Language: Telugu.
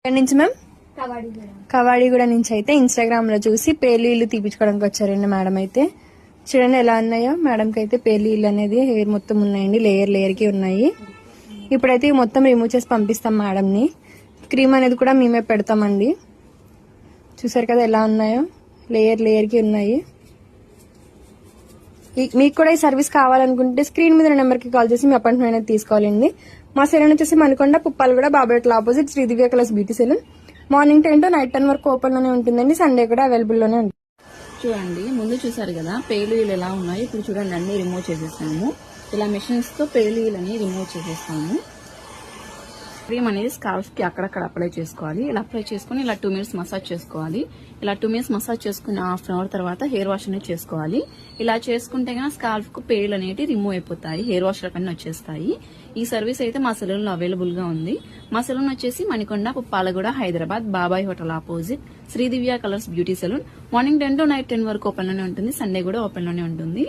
ఎక్కడి నుంచి మ్యామ్? కవాడిగూడ నుంచి అయితే ఇన్స్టాగ్రామ్ లో చూసి పేర్లు తీపించుకోవడానికి వచ్చారండి మేడం. అయితే చూడండి ఎలా ఉన్నాయో. మేడంకి అయితే పేర్లు అనేది హెయిర్ మొత్తం ఉన్నాయండి, లేయర్ కి ఉన్నాయి. ఇప్పుడైతే మొత్తం రిమూవ్ చేసి పంపిస్తాం మేడం ని. క్రీమ్ అనేది కూడా మేమే పెడతామండి. చూసారు కదా ఎలా ఉన్నాయో, లేయర్ కి ఉన్నాయి. మీకు కూడా ఈ సర్వీస్ కావాలనుకుంటే స్క్రీన్ మీద నెంబర్ కి కాల్ చేసి మీ అపాయింట్మెంట్ అనేది తీసుకోవాలండి. మా సెలూన్ వచ్చేసి మనకొండ పుప్పాలగూడ బాబాయట్ల opposite Sridivya colours beauty salon. Morning 10 to night 10 వరకు ఓపెన్ లోనే ఉంటుందండి. సండే కూడా అవైలబుల్ లోనే ఉంటుంది. చూడండి, ముందు చూసారు కదా పేలు ఎలా ఉన్నాయి. ఇప్పుడు చూడండి అన్ని రిమూవ్ చేసేస్తాము. ఇలా మెషిన్స్ తో పేలు రిమూవ్ చేసేస్తాము. క్రీమ్ అనేది స్కాల్ఫ్ కి అక్కడక్కడ అప్లై చేసుకోవాలి. ఇలా అప్లై చేసుకుని ఇలా 2 minutes మసాజ్ చేసుకోవాలి. ఇలా 2 minutes మసాజ్ చేసుకుని హాఫ్ అన్ అవర్ తర్వాత హెయిర్ వాష్ అనేది చేసుకోవాలి. ఇలా చేసుకుంటే కనుక స్కాల్ఫ్ కు పేలు అనేవి రిమూవ్ అయిపోతాయి, హెయిర్ వాష్ అన్నీ వచ్చేస్తాయి. ఈ సర్వీస్ అయితే మా సెలూన్ లో అవైలబుల్ గా ఉంది. మా సెలూన్ వచ్చేసి Manikonda Puppalaguda Hyderabad Babai hotel opposite Sridivya colours beauty salon. Morning 10 to night 10 వరకు ఓపెన్ లోనే ఉంటుంది. సండే కూడా ఓపెన్ లోనే ఉంటుంది.